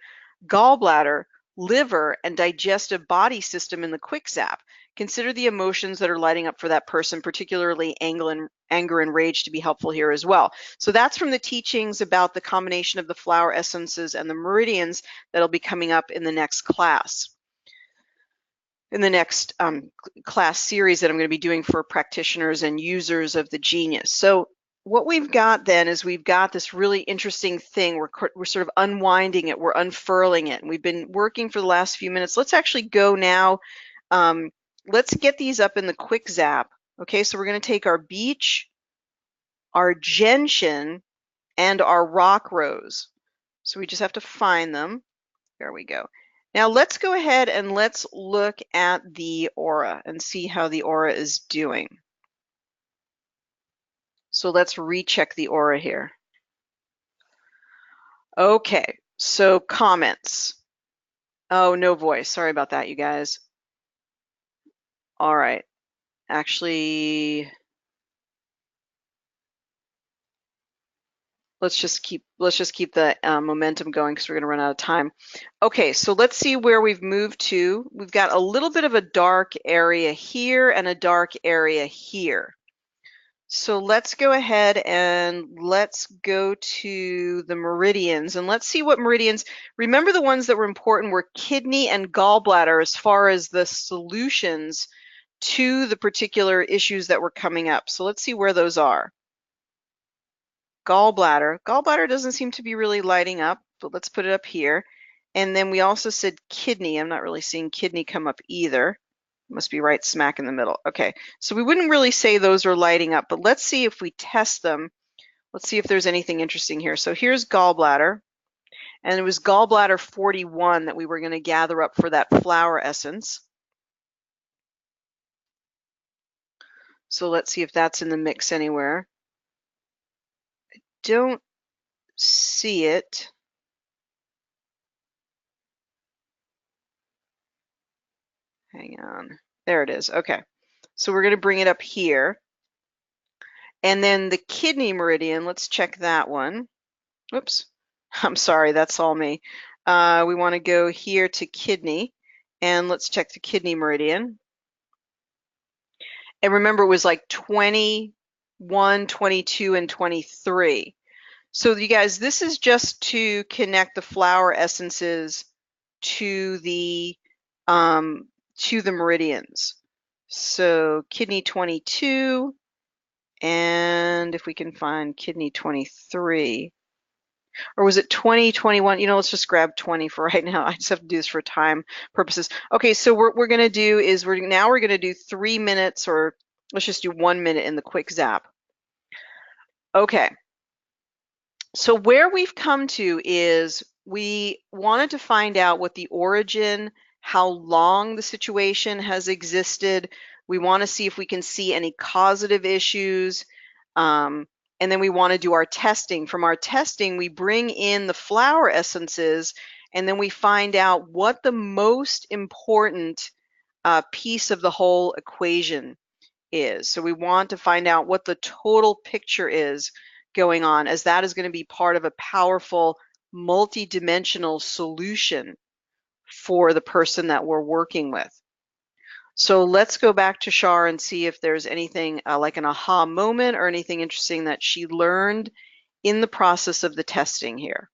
Gallbladder, liver, and digestive body system in the quick zap. Consider the emotions that are lighting up for that person, particularly anger and rage, to be helpful here as well. So that's from the teachings about the combination of the flower essences and the meridians that'll be coming up in the next class, in the next class series that I'm going to be doing for practitioners and users of the Genius. So what we've got then is we've got this really interesting thing. We're sort of unwinding it. We're unfurling it. And we've been working for the last few minutes. Let's actually go now. Let's get these up in the quick zap. Okay, so we're going to take our Beach, our Gentian, and our Rock Rose. So we just have to find them. There we go. Now let's go ahead and let's look at the aura and see how the aura is doing. So let's recheck the aura here. Okay, so comments. Oh, no voice. Sorry about that, you guys. All right. Actually, let's just keep the momentum going because we're going to run out of time. Okay, so let's see where we've moved to. We've got a little bit of a dark area here and a dark area here. So let's go ahead and let's go to the meridians and let's see what meridians. Remember, the ones that were important were kidney and gallbladder as far as the solutions to the particular issues that were coming up. So let's see where those are. Gallbladder. Gallbladder doesn't seem to be really lighting up, but let's put it up here. And then we also said kidney. I'm not really seeing kidney come up either. Must be right smack in the middle. Okay, so we wouldn't really say those are lighting up, but let's see if we test them. Let's see if there's anything interesting here. So here's gallbladder, and it was gallbladder 41 that we were going to gather up for that flower essence. So let's see if that's in the mix anywhere. I don't see it. Hang on. There it is. Okay. So we're going to bring it up here. And then the kidney meridian, let's check that one. Oops. I'm sorry, that's all me. We want to go here to kidney, and let's check the kidney meridian. And remember, it was like 21, 22, and 23. So you guys, this is just to connect the flower essences to the meridians. So kidney 22, and if we can find kidney 23. Or was it 20, 21? You know, let's just grab 20 for right now. I just have to do this for time purposes. Okay, so what we're going to do is we're going to do 3 minutes, or let's just do 1 minute in the quick zap. Okay. So where we've come to is we wanted to find out what the origin, how long the situation has existed. We want to see if we can see any causative issues. And then we want to do our testing. From our testing, we bring in the flower essences, and then we find out what the most important piece of the whole equation is. So we want to find out what the total picture is going on, as that is going to be part of a powerful multi-dimensional solution for the person that we're working with. So let's go back to Shar and see if there's anything like an aha moment or anything interesting that she learned in the process of the testing here.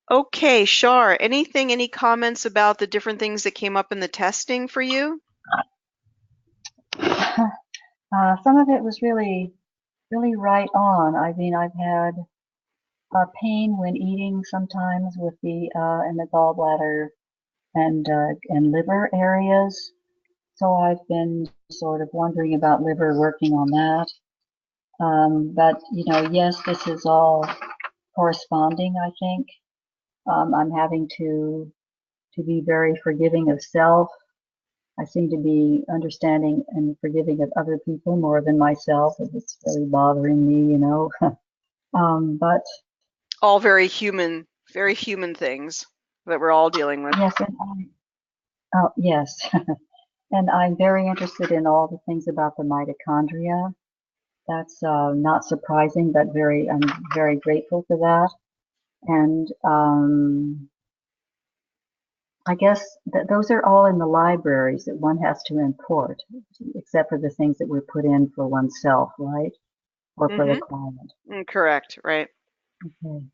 Okay, Shar, any comments about the different things that came up in the testing for you? Some of it was really right on. I mean, I've had pain when eating sometimes with the in the gallbladder and liver areas. So I've been sort of wondering about liver, working on that. But you know, yes, this is all corresponding, I think. I'm having to be very forgiving of self. I seem to be understanding and forgiving of other people more than myself. It's really bothering me, you know. But all very human things that we're all dealing with. yes, oh yes, and I'm very interested in all the things about the mitochondria. That's not surprising, but I'm very grateful for that. And I guess that those are all in the libraries that one has to import, except for the things that were put in for oneself, right? Or for the client. Correct, right. Okay.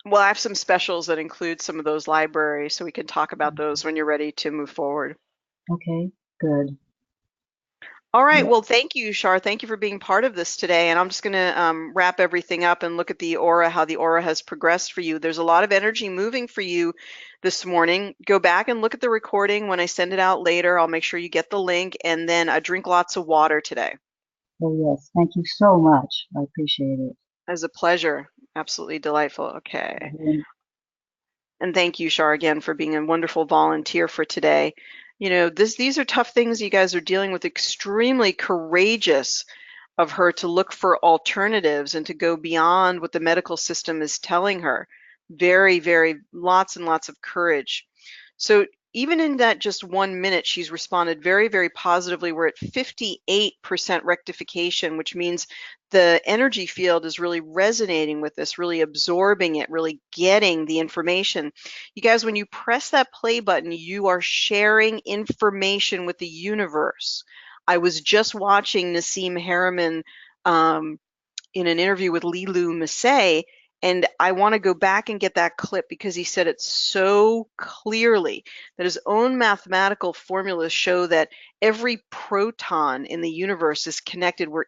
Well, I have some specials that include some of those libraries, so we can talk about those when you're ready to move forward. Okay, good. All right, well, thank you, Shar. Thank you for being part of this today. And I'm just going to wrap everything up and look at the aura, how the aura has progressed for you. There's a lot of energy moving for you this morning. Go back and look at the recording. When I send it out later, I'll make sure you get the link, and then drink lots of water today. Oh, yes. Thank you so much. I appreciate it. It was a pleasure. Absolutely delightful. Okay. And thank you, Shar, again, for being a wonderful volunteer for today. You know, these are tough things you guys are dealing with. Extremely courageous of her to look for alternatives and to go beyond what the medical system is telling her. Very, very, lots and lots of courage. So even in that just 1 minute, she's responded very, very positively. We're at 58% rectification, which means the energy field is really resonating with this, really absorbing it, really getting the information. You guys, when you press that play button, you are sharing information with the universe. I was just watching Nassim Harriman in an interview with Lilu Masay, and I want to go back and get that clip because he said it so clearly that his own mathematical formulas show that every proton in the universe is connected. We're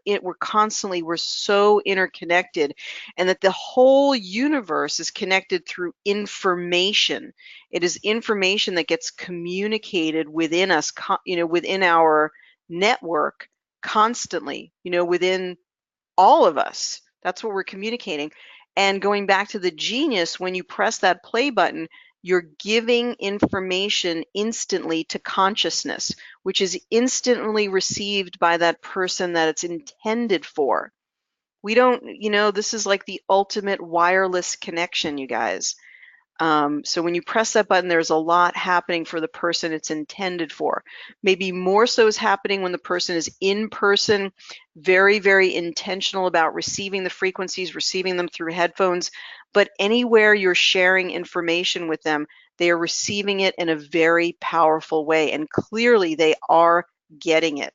so interconnected, and that the whole universe is connected through information. It is information that gets communicated within us, within our network constantly, within all of us. That's what we're communicating. And going back to the genius, when you press that play button, you're giving information instantly to consciousness, which is instantly received by that person that it's intended for. We don't, this is like the ultimate wireless connection, you guys. So when you press that button, there's a lot happening for the person it's intended for. Maybe more so is happening when the person is in person, very, very intentional about receiving the frequencies, receiving them through headphones. But anywhere you're sharing information with them, they are receiving it in a very powerful way. And clearly they are getting it.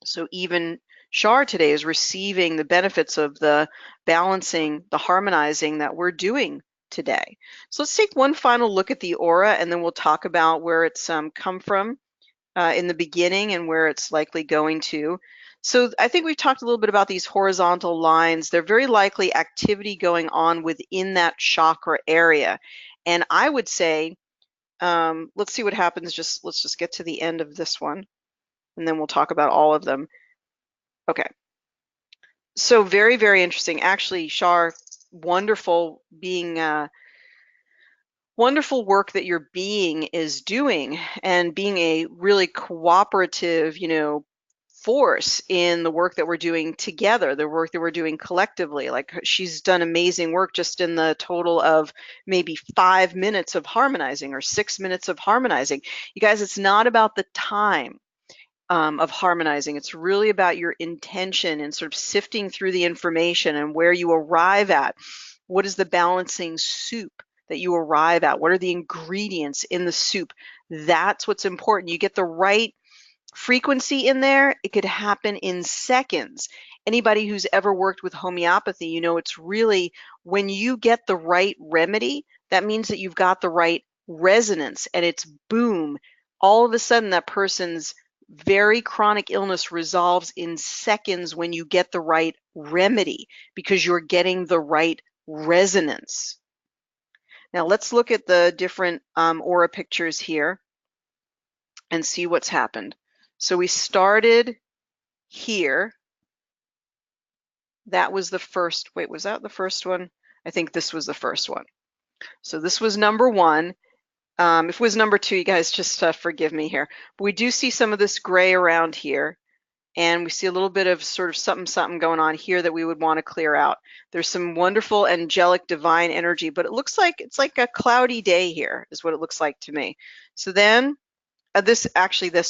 So even Shar today is receiving the benefits of the balancing, the harmonizing that we're doing today. So let's take one final look at the aura, and then we'll talk about where it's come from in the beginning and where it's likely going to. So I think we've talked a little bit about these horizontal lines. They're very likely activity going on within that chakra area. And I would say, let's see what happens. Let's just get to the end of this one, and then we'll talk about all of them. Okay. So very, very interesting. Actually, Shar, wonderful wonderful work that your being is doing, and being a really cooperative, force in the work that we're doing together, the work that we're doing collectively. Like, she's done amazing work just in the total of maybe 5 minutes of harmonizing or 6 minutes of harmonizing. You guys, it's not about the time of harmonizing. It's really about your intention and sort of sifting through the information and where you arrive at. What is the balancing soup that you arrive at? What are the ingredients in the soup? That's what's important. You get the right frequency in there, it could happen in seconds. Anybody who's ever worked with homeopathy, it's really when you get the right remedy, that means that you've got the right resonance, and it's boom. All of a sudden, that person's very chronic illness resolves in seconds when you get the right remedy, because you're getting the right resonance. Now let's look at the different aura pictures here and see what's happened. So we started here. That was the first, wait, was that the first one? I think this was the first one. So this was number one. If it was number two, you guys just forgive me here. But we do see some of this gray around here, and we see a little bit of sort of something going on here that we would want to clear out. There's some wonderful angelic divine energy, but it looks like it's like a cloudy day here is what it looks like to me. So then this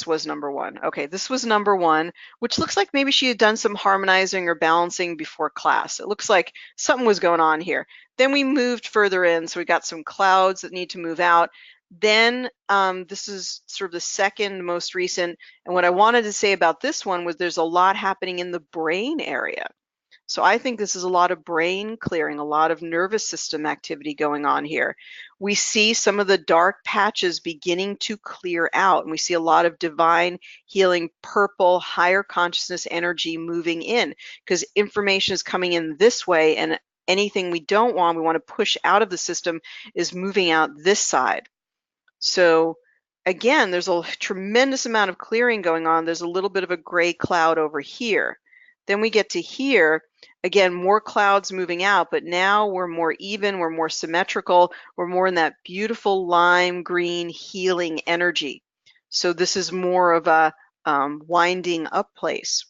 was number one. Okay, this was number one, which looks like maybe she had done some harmonizing or balancing before class. It looks like something was going on here. Then we moved further in, so we got some clouds that need to move out. Then this is sort of the second most recent. And what I wanted to say about this one was there's a lot happening in the brain area. So I think this is a lot of brain clearing, a lot of nervous system activity going on here. We see some of the dark patches beginning to clear out, and we see a lot of divine healing purple, higher consciousness energy moving in, because information is coming in this way, and anything we don't want, we want to push out of the system, is moving out this side. So again, there's a tremendous amount of clearing going on. There's a little bit of a gray cloud over here. Then we get to here, again, more clouds moving out, but now we're more even, we're more symmetrical, we're more in that beautiful lime green healing energy. So this is more of a winding up place.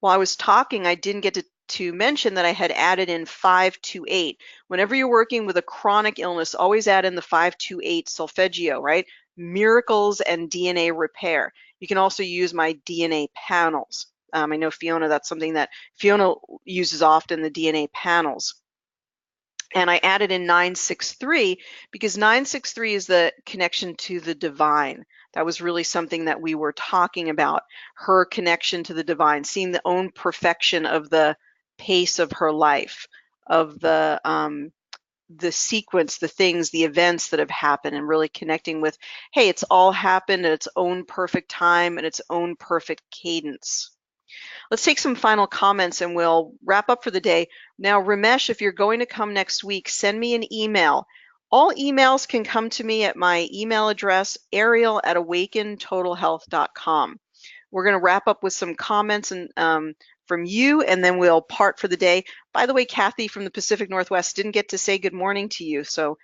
While I was talking, I didn't get to mention that I had added in 528. Whenever you're working with a chronic illness, always add in the 528 solfeggio, right? Miracles and DNA Repair. You can also use my DNA panels. I know Fiona, that's something that Fiona uses often, the DNA panels. And I added in 963 because 963 is the connection to the divine. That was really something that we were talking about, her connection to the divine, seeing the own perfection of the pace of her life, of the sequence, the things, the events that have happened, and really connecting with, hey, it's all happened at its own perfect time and its own perfect cadence. Let's take some final comments and we'll wrap up for the day. Now, Ramesh, if you're going to come next week, send me an email. All emails can come to me at my email address, ariel@awakentotalhealth.com. We're going to wrap up with some comments and from you, and then we'll part for the day. By the way, Kathy from the Pacific Northwest didn't get to say good morning to you, so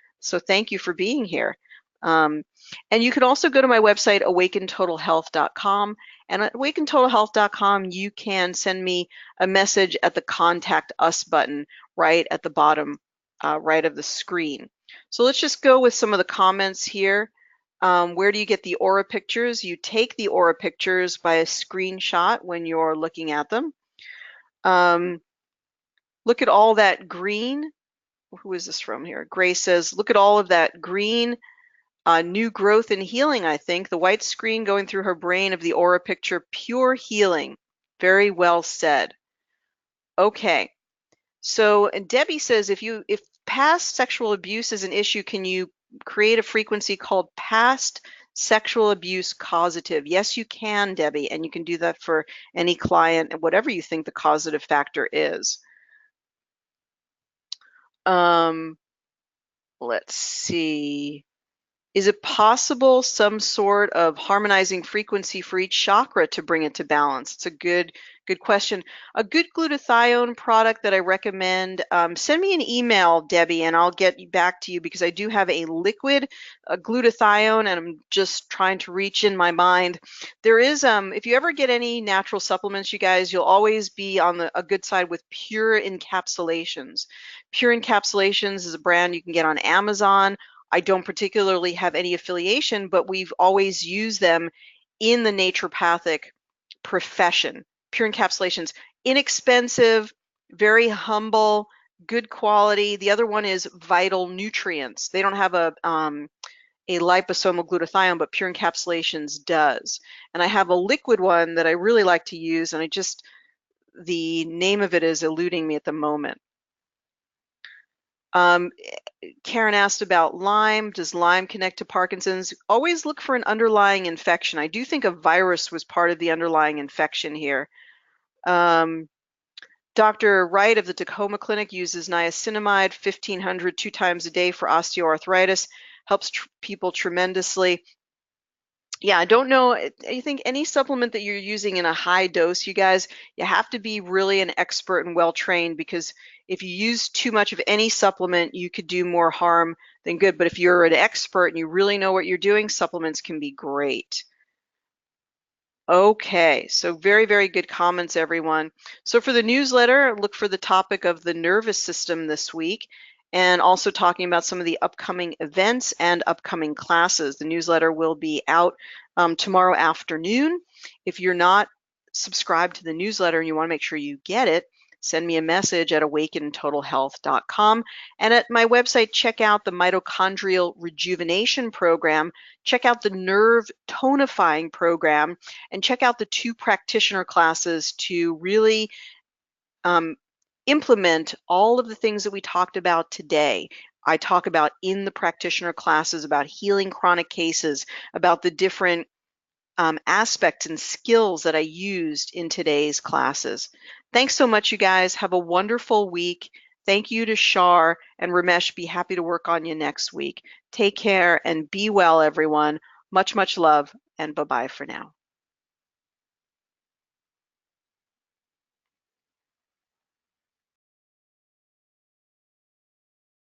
thank you for being here. And you can also go to my website, awakentotalhealth.com. And at awakentotalhealth.com, you can send me a message at the Contact Us button right at the bottom right of the screen. So let's just go with some of the comments here. Where do you get the aura pictures? You take the aura pictures by a screenshot when you're looking at them. Look at all that green. Who is this from here? Grace says, look at all of that green. New growth and healing, I think. The white screen going through her brain of the aura picture, pure healing. Very well said. Okay. So, and Debbie says, if past sexual abuse is an issue, can you create a frequency called past sexual abuse causative? Yes, you can, Debbie, and you can do that for any client and whatever you think the causative factor is. Let's see. Is it possible some sort of harmonizing frequency for each chakra to bring it to balance? It's a good question. A good glutathione product that I recommend, send me an email, Debbie, and I'll get back to you because I do have a liquid glutathione and I'm just trying to reach in my mind. There is, if you ever get any natural supplements, you guys, you'll always be on a good side with Pure Encapsulations. Pure Encapsulations is a brand you can get on Amazon. I don't particularly have any affiliation, but we've always used them in the naturopathic profession. Pure Encapsulations, inexpensive, very humble, good quality. The other one is Vital Nutrients. They don't have a liposomal glutathione, but Pure Encapsulations does. And I have a liquid one that I really like to use, and the name of it is eluding me at the moment. Karen asked about Lyme. Does Lyme connect to Parkinson's? Always look for an underlying infection. I do think a virus was part of the underlying infection here. Dr. Wright of the Tacoma Clinic uses niacinamide 1500 2 times a day for osteoarthritis. Helps people tremendously. Yeah, I don't know. I think any supplement that you're using in a high dose, you guys, you have to be really an expert and well-trained because if you use too much of any supplement, you could do more harm than good. But if you're an expert and you really know what you're doing, supplements can be great. Okay, so very, very good comments, everyone. So for the newsletter, look for the topic of the nervous system this week and also talking about some of the upcoming events and upcoming classes. The newsletter will be out tomorrow afternoon. If you're not subscribed to the newsletter and you want to make sure you get it, send me a message at awakentotalhealth.com. And at my website, check out the Mitochondrial Rejuvenation program, check out the Nerve Tonifying program, and check out the 2 practitioner classes to really implement all of the things that we talked about today. I talk about in the practitioner classes about healing chronic cases, about the different aspects and skills that I used in today's classes. Thanks so much, you guys. Have a wonderful week. Thank you to Shar and Ramesh. Be happy to work on you next week. Take care and be well, everyone. Much, much love, and bye-bye for now.